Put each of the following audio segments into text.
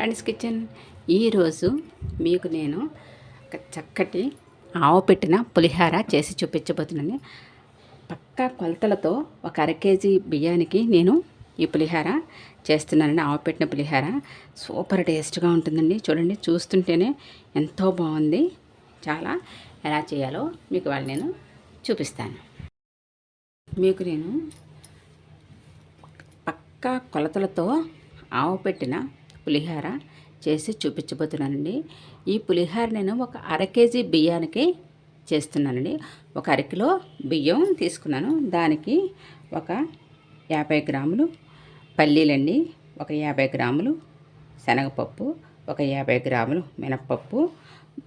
Rani's kitchen. ఈరోజు మీకు నేను ఒక చక్కటి ఆవు పెట్టిన పులిహార చేసి చూపించబోతున్నాను. పక్కా కొలతలతో ఒక అర కేజీ బియ్యానికి నేను ఈ పులిహార చేస్తున్నానండి. ఆవు పెట్టిన పులిహార సూపర్ టేస్ట్గా ఉంటుందండి. చూడండి, చూస్తుంటేనే ఎంతో బాగుంది. చాలా ఎలా చేయాలో మీకు వాళ్ళు నేను చూపిస్తాను. మీకు నేను పక్కా కొలతలతో ఆవు పెట్టిన పులిహార చేసి చూపించబోతున్నానండి. ఈ పులిహార నేను ఒక అర కేజీ బియ్యానికి చేస్తున్నానండి. ఒక అరకిలో బియ్యం తీసుకున్నాను. దానికి ఒక 50 గ్రాములు పల్లీలండి, ఒక 50 గ్రాములు శనగపప్పు, ఒక 50 గ్రాములు మినప్పప్పు,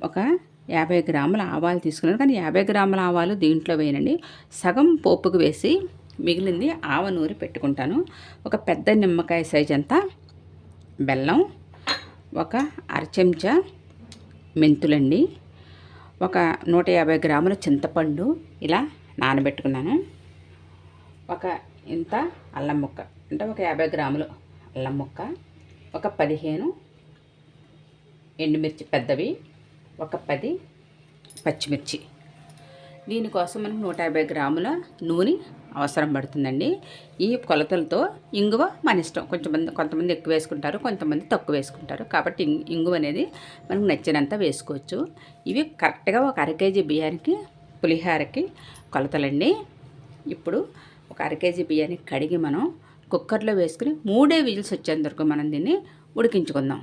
ఒక 50 గ్రాముల ఆవాలు తీసుకున్నాను. కానీ 50 గ్రాముల ఆవాలు దీంట్లో వేయనండి. సగం పోపుకు వేసి మిగిలింది ఆవ నూరి పెట్టుకుంటాను. ఒక పెద్ద నిమ్మకాయ సైజ్ అంతా బెల్లం, ఒక అర చెంచా మెంతులండి, ఒక 150 గ్రాముల చింతపండు ఇలా నానబెట్టుకున్నాను. ఒక ఇంత అల్లం ముక్క, అంటే ఒక 50 గ్రాములు అల్లం ముక్క, ఒక 15 ఎండుమిర్చి పెద్దవి, ఒక 10 పచ్చిమిర్చి. దీనికోసం మనకు 150 గ్రాముల నూనె అవసరం పడుతుందండి. ఈ కొలతలతో ఇంగువ మన ఇష్టం. కొంతమంది ఎక్కువ వేసుకుంటారు, కొంతమంది తక్కువ వేసుకుంటారు. కాబట్టి ఇంగువ అనేది మనకు నచ్చినంత వేసుకోవచ్చు. ఇవి కరెక్ట్గా ఒక అర కేజీ బియ్యానికి పులిహారకి కొలతలండి. ఇప్పుడు ఒక అర కేజీ బియ్యాన్ని కడిగి మనం కుక్కర్లో వేసుకుని 3 విజిల్స్ వచ్చేంత వరకు మనం దీన్ని ఉడికించుకుందాం.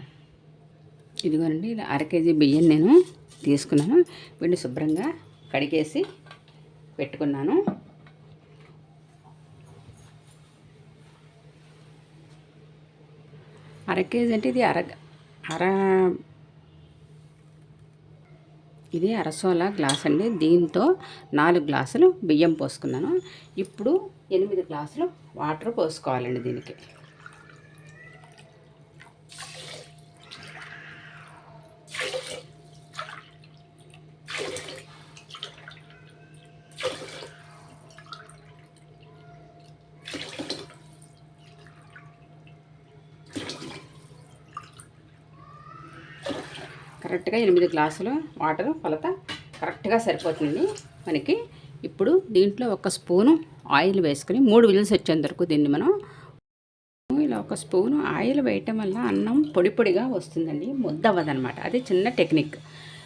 ఇదిగోనండి, ఇలా అర కేజీ బియ్యం నేను తీసుకున్నాను. వీటిని శుభ్రంగా కడిగేసి పెట్టుకున్నాను. అర కేజీ అంటే ఇది అరసోల గ్లాస్ అండి. దీంతో 4 గ్లాసులు బియ్యం పోసుకున్నాను. ఇప్పుడు 8 గ్లాసులు వాటర్ పోసుకోవాలండి దీనికి. కరెక్ట్గా 8 గ్లాసులు వాటర్ కొలత కరెక్ట్గా సరిపోతుంది మనకి. ఇప్పుడు దీంట్లో 1 స్పూను ఆయిల్ వేసుకుని 3 విజిల్స్ వచ్చేంత వరకు దీన్ని మనం ఇలా 1 స్పూను ఆయిల్ వేయటం వల్ల అన్నం పొడి పొడిగా వస్తుందండి, ముద్ద అవ్వదనమాట. అది చిన్న టెక్నిక్.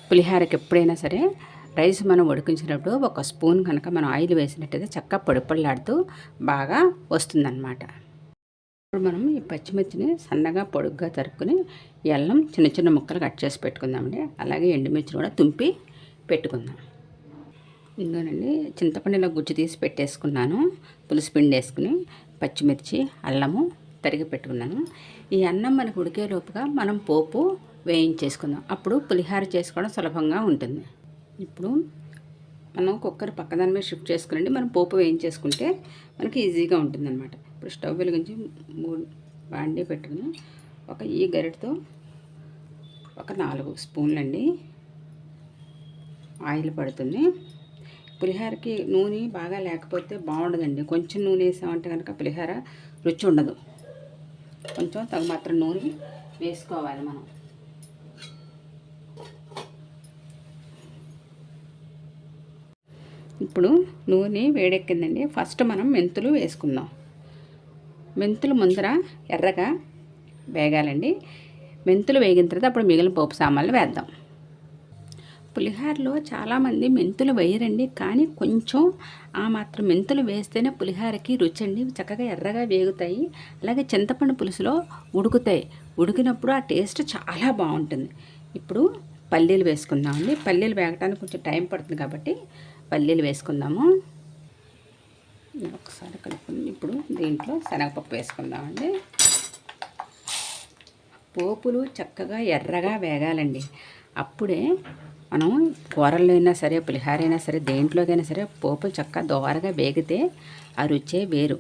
పులిహారకి ఎప్పుడైనా సరే రైస్ మనం ఉడికించినప్పుడు 1 స్పూన్ కనుక మనం ఆయిల్ వేసినట్టయితే చక్కగా పొడి పొడిలాడుతూ బాగా వస్తుందన్నమాట. ఇప్పుడు మనం ఈ పచ్చిమిర్చిని సన్నగా పొడుగ్గా తరుక్కుని అల్లం చిన్న చిన్న ముక్కలు కట్ చేసి పెట్టుకుందామండి. అలాగే ఎండుమిర్చిని కూడా తుంపి పెట్టుకుందాం. ఇందులోనండి చింతపండు ఇలా గుజ్జు తీసి పెట్టేసుకున్నాను. పులుసు పిండి వేసుకుని పచ్చిమిర్చి అల్లము తరిగి పెట్టుకున్నాను. ఈ అన్నం మనకు ఉడికేలోపుగా మనం పోపు వేయించేసుకుందాం. అప్పుడు పులిహార చేసుకోవడం సులభంగా ఉంటుంది. ఇప్పుడు మనం కుక్కర్ పక్కదాని మీద షిఫ్ట్ చేసుకునండి. మనం పోపు వేయించేసుకుంటే మనకి ఈజీగా ఉంటుందన్నమాట. ఇప్పుడు స్టవ్ వెలిగించి 3 బాండీ పెట్టుకుని ఈ గరిటతో ఒక 4 స్పూన్లండి ఆయిల్ పడుతుంది. పులిహారకి నూనె బాగా లేకపోతే బాగుండదండి. కొంచెం నూనె వేసామంటే కనుక పులిహార రుచి ఉండదు. కొంచెం తగు మాత్రం నూనె వేసుకోవాలి మనం. ఇప్పుడు నూనె వేడెక్కిందండి. ఫస్ట్ మనం మెంతులు వేసుకుందాం. మెంతులు ముందర ఎర్రగా వేగాలండి. మెంతులు వేగిన తర్వాత అప్పుడు మిగిలిన పోపు సామాన్లు వేద్దాం. పులిహారలో చాలామంది మెంతులు వేయరండి, కానీ కొంచెం ఆ మాత్రం మెంతులు వేస్తేనే పులిహారకి రుచి అండి. చక్కగా ఎర్రగా వేగుతాయి. అలాగే చింతపండు పులుసులో ఉడుకుతాయి. ఉడికినప్పుడు ఆ టేస్ట్ చాలా బాగుంటుంది. ఇప్పుడు పల్లీలు వేసుకుందామండి. పల్లీలు వేగటానికి కొంచెం టైం పడుతుంది కాబట్టి పల్లీలు వేసుకుందాము. ఒకసారి కలుపుకుందాం. ఇప్పుడు దీంట్లో శనగపప్పు వేసుకుందామండి. పోపులు చక్కగా ఎర్రగా వేగాలండి. అప్పుడే మనం కూరల్లో అయినా సరే, పులిహార అయినా సరే, దేంట్లోకైనా సరే పోపులు చక్కగా దోరగా వేగితే ఆ రుచే వేరు.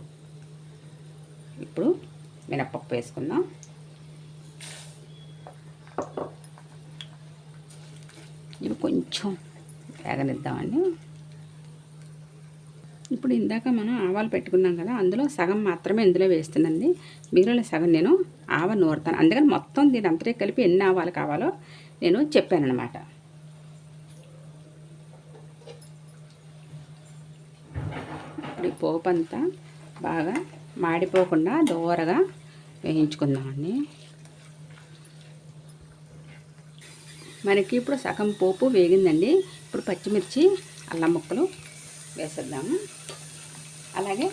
ఇప్పుడు మినప్పప్పు వేసుకుందాం. ఇవి కొంచెం వేగనిద్దామండి. ఇప్పుడు ఇందాక మనం ఆవాలు పెట్టుకున్నాం కదా, అందులో సగం మాత్రమే ఇందులో వేస్తున్నానండి. మిగిలిన సగం నేను ఆవ నూరుతాను. అందుకని మొత్తం దీని అంతటే కలిపి ఎన్ని ఆవాలు కావాలో నేను చెప్పానన్నమాట. ఇప్పుడు ఈ పోపు అంతా బాగా మాడిపోకుండా దూరగా వేయించుకుందామండి. మనకి ఇప్పుడు సగం పోపు వేగిందండి. ఇప్పుడు పచ్చిమిర్చి అల్లం ముక్కలు వేసేద్దాము. అలాగే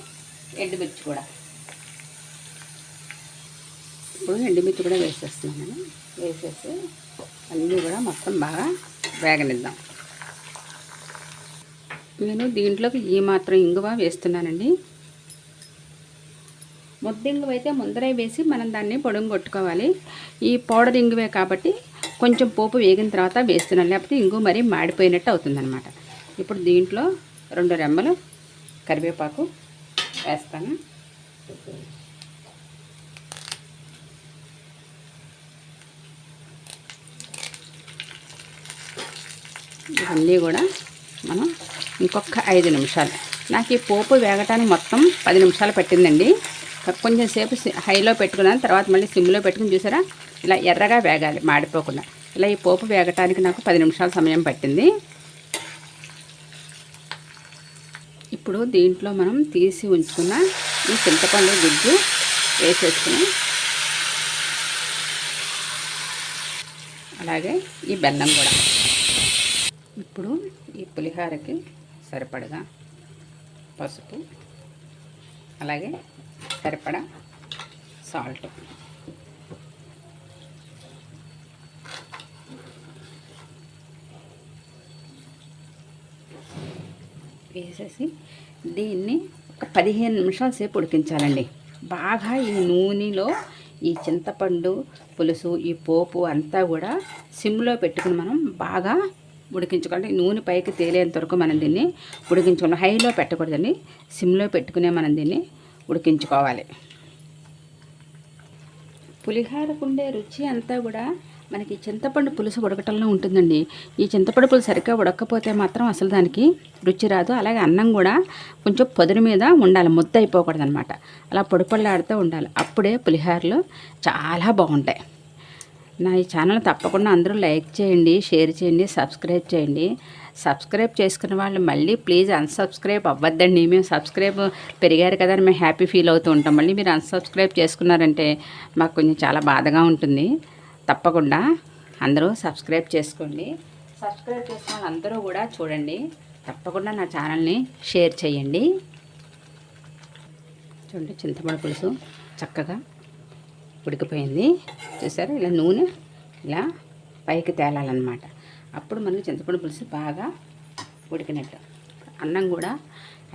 ఎండుమిర్చి కూడా, ఇప్పుడు ఎండుమిర్చి కూడా వేసేస్తున్నాను. వేసేసి అన్నీ కూడా మొత్తం బాగా వేగనిద్దాం. నేను దీంట్లోకి ఈ మాత్రం ఇంగువ వేస్తున్నానండి. ముద్దింగువ అయితే ముందరే వేసి మనం దాన్ని పొడుగు కొట్టుకోవాలి. ఈ పౌడర్ ఇంగువే కాబట్టి కొంచెం పోపు వేగిన తర్వాత వేస్తున్నాను, లేకపోతే ఇంగువ మరీ మాడిపోయినట్టు అవుతుందన్నమాట. ఇప్పుడు దీంట్లో 2 రెమ్మలు కరివేపాకు వేస్తాను. ఇవన్నీ కూడా మనం ఇంకొక 5 నిమిషాలు, నాకు ఈ పోపు వేగటానికి మొత్తం 10 నిమిషాలు పట్టిందండి. కొంచెం సేపు హైలో పెట్టుకున్నాను, తర్వాత మళ్ళీ సిమ్లో పెట్టుకుని చూసారా ఇలా ఎర్రగా వేగాలి, మాడిపోకుండా. ఇలా ఈ పోపు వేగటానికి నాకు 10 నిమిషాల సమయం పట్టింది. ఇప్పుడు దీంట్లో మనం తీసి ఉంచుకున్న ఈ చింతపండు గుజ్జు వేసేసుకుని, అలాగే ఈ బెల్లం కూడా. ఇప్పుడు ఈ పులిహోరకి సరిపడగా పసుపు, అలాగే సరిపడా సాల్ట్ వేసేసి దీన్ని ఒక 15 నిమిషాల సేపు ఉడికించాలండి. బాగా ఈ నూనెలో ఈ చింతపండు పులుసు, ఈ పోపు అంతా కూడా సిమ్లో పెట్టుకుని మనం బాగా ఉడికించుకోవాలి. నూనె పైకి తేలేంత వరకు మనం దీన్ని ఉడికించుకోవాలి. హైలో పెట్టకూడదండి, సిమ్లో పెట్టుకునే మనం దీన్ని ఉడికించుకోవాలి. పులిహోరకు ఉండే రుచి అంతా కూడా మనకి చింతపండు పులుసు ఉడకటంలో ఉంటుందండి. ఈ చింతపండు పులుసు సరిగ్గా ఉడకపోతే మాత్రం అసలు దానికి రుచి రాదు. అలాగే అన్నం కూడా కొంచెం పొదురు మీద ఉండాలి, ముద్ద అయిపోకూడదు అనమాట. అలా పొడిపొళ్ళాడుతూ ఉండాలి, అప్పుడే పులిహోరలు చాలా బాగుంటాయి. నా ఈ ఛానల్ తప్పకుండా అందరూ లైక్ చేయండి, షేర్ చేయండి, సబ్స్క్రైబ్ చేయండి. సబ్స్క్రైబ్ చేసుకున్న వాళ్ళు మళ్ళీ ప్లీజ్ అన్సబ్స్క్రైబ్ అవ్వద్దండి. మేము సబ్స్క్రైబ్ పెరిగారు కదా అని మేము హ్యాపీ ఫీల్ అవుతూ ఉంటాం. మళ్ళీ మీరు అన్సబ్స్క్రైబ్ చేసుకున్నారంటే మాకు కొంచెం చాలా బాధగా ఉంటుంది. తప్పకుండా అందరూ సబ్స్క్రైబ్ చేసుకోండి. సబ్స్క్రైబ్ చేసిన వాళ్ళందరూ కూడా చూడండి. తప్పకుండా నా ఛానల్ని షేర్ చేయండి. చూడండి, చింతపండు పులుసు చక్కగా ఉడికిపోయింది. చూసారా, ఇలా నూనె ఇలా పైకి తేలాలన్నమాట. అప్పుడు మనకి చింతపండు పులుసు బాగా ఉడికినట్టు. అన్నం కూడా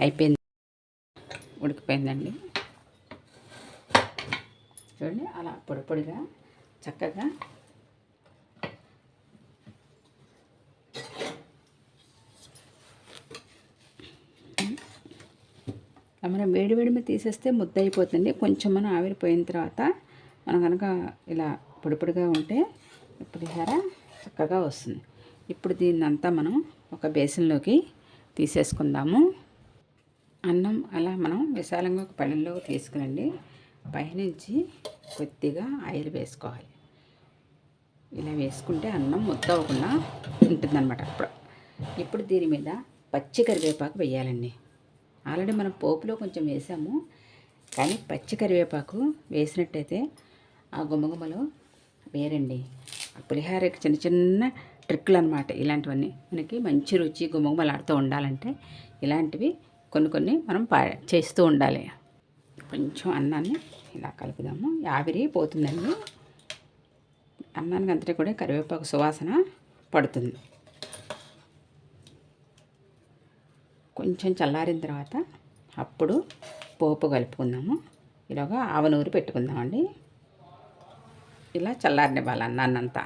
అయిపోయింది, ఉడికిపోయిందండి. చూడండి, అలా పొడి పొడిగా చక్కగా మనం వేడి మీద తీసేస్తే ముద్ద అయిపోతుంది. కొంచెం మనం ఆవిరిపోయిన తర్వాత మనం కనుక ఇలా పొడి పొడిగా ఉంటే పులిహోర చక్కగా వస్తుంది. ఇప్పుడు దీన్నంతా మనం ఒక బేసిన్లోకి తీసేసుకుందాము. అన్నం అలా మనం విశాలంగా ఒక పళ్ళెంలోకి తీసుకురండి. పైనుంచి కొద్దిగా ఆయిల్ వేసుకోవాలి. ఇలా వేసుకుంటే అన్నం ముద్ద అవ్వకుండా ఉంటుందన్నమాట. ఇప్పుడు దీని మీద పచ్చి కరివేపాకు వేయాలండి. ఆల్రెడీ మనం పోపులో కొంచెం వేసాము, కానీ పచ్చి కరివేపాకు వేసినట్టయితే ఆ గుమగుమలో వేరండి. ఆ పులిహోరకి చిన్న చిన్న ట్రిక్కులు అనమాట ఇలాంటివన్నీ. మనకి మంచి రుచి గుమగుమలాడుతూ ఉండాలంటే ఇలాంటివి కొన్ని మనం చేస్తూ ఉండాలి. కొంచెం అన్నాన్ని ఇలా కలుపుదాము. ఆవిరి పోతుందండి. అన్నానికి అంతటి కూడా కరివేపాకు సువాసన పడుతుంది. కొంచెం చల్లారిన తర్వాత అప్పుడు పోపు కలుపుకుందాము. ఇలాగా ఆవనూరి పెట్టుకుందామండి. ఇలా చల్లారనివ్వాలి అన్నాన్నంతా.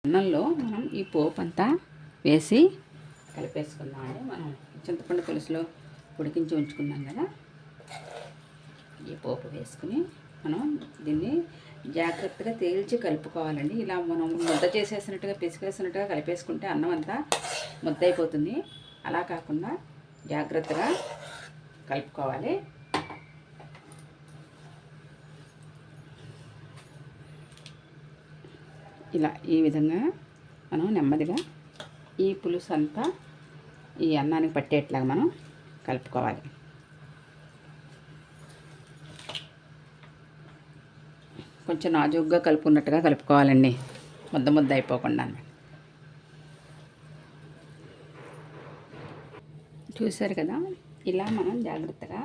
అన్నంలో మనం ఈ పోపు అంతా వేసి కలిపేసుకుందామండి. మనం చింతపండు పులుసులో ఉడికించి ఉంచుకున్నాం కదా, ఈ పోపు వేసుకుని మనం దీన్ని జాగ్రత్తగా తేల్చి కలుపుకోవాలండి. ఇలా మనం ముద్ద చేసేసినట్టుగా పిసికేసినట్టుగా కలిపేసుకుంటే అన్నం అంతా ముద్ద అయిపోతుంది. అలా కాకుండా జాగ్రత్తగా కలుపుకోవాలి. ఇలా ఈ విధంగా మనం నెమ్మదిగా ఈ పులుసు అంతా ఈ అన్నానికి పట్టేట్లాగా మనం కలుపుకోవాలి. కొంచెం నాజూగ్గా కలుపుకున్నట్టుగా కలుపుకోవాలండి, ముద్ద ముద్ద అయిపోకుండా. చూసారు కదా, ఇలా మనం జాగ్రత్తగా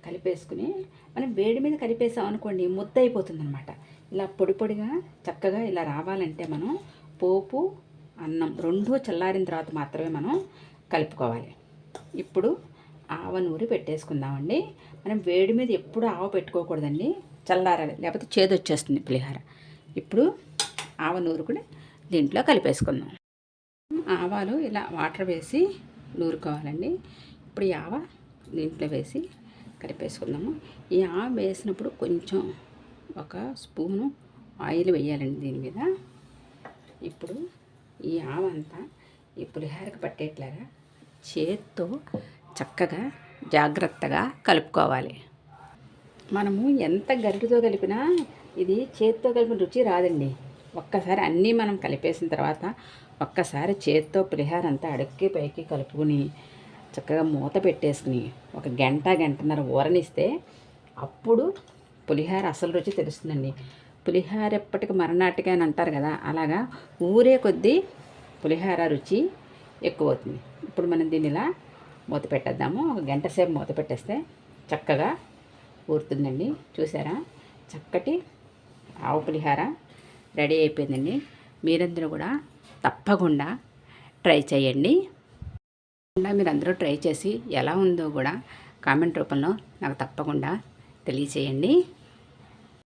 కలిపేసుకుని మనం వేడి మీద కలిపేసాం అనుకోండి ముద్ద అయిపోతుంది అనమాట. ఇలా పొడి పొడిగా చక్కగా ఇలా రావాలంటే మనం పోపు అన్నం రెండూ చల్లారిన తర్వాత మాత్రమే మనం కలుపుకోవాలి. ఇప్పుడు ఆవ నూరి పెట్టేసుకుందామండి. మనం వేడి మీద ఎప్పుడు ఆవ పెట్టుకోకూడదండి, చల్లారాలి, లేకపోతే చేదు వచ్చేస్తుంది పులిహోర. ఇప్పుడు ఆవ నూరు కూడా దీంట్లో కలిపేసుకుందాం. ఆవాలు ఇలా వాటర్ వేసి నూరుకోవాలండి. ఇప్పుడు ఈ ఆవ దీంట్లో వేసి కలిపేసుకుందాము. ఈ ఆవ వేసినప్పుడు కొంచెం ఒక స్పూను ఆయిల్ వేయాలండి దీని మీద. ఇప్పుడు ఈ ఆవ అంతా ఈ పులిహోరకి పట్టేట్లాగా చేత్తో చక్కగా జాగ్రత్తగా కలుపుకోవాలి. మనము ఎంత గరిటెతో కలిపినా ఇది చేత్తో కలిపిన రుచి రాదండి. ఒక్కసారి అన్నీ మనం కలిపేసిన తర్వాత ఒక్కసారి చేత్తో పులిహోర అంతా అడుక్కి పైకి కలుపుకుని చక్కగా మూత పెట్టేసుకుని ఒక గంటన్నర ఊరనిస్తే అప్పుడు పులిహోర అసలు రుచి తెలుస్తుందండి. పులిహోర ఎప్పటికి మరనాటికి అని అంటారు కదా, అలాగా ఊరే కొద్దీ పులిహోర రుచి ఎక్కువ అవుతుంది. ఇప్పుడు మనం దీన్ని ఇలా మూత పెట్టేద్దాము. ఒక గంట సేపు మూత పెట్టేస్తే చక్కగా ఊరుతుందండి. చూసారా, చక్కటి ఆవు పులిహోర రెడీ అయిపోయిందండి. మీరందరూ కూడా తప్పకుండా ట్రై చేయండి. మీరందరూ ట్రై చేసి ఎలా ఉందో కూడా కామెంట్ రూపంలో నాకు తప్పకుండా తెలియచేయండి.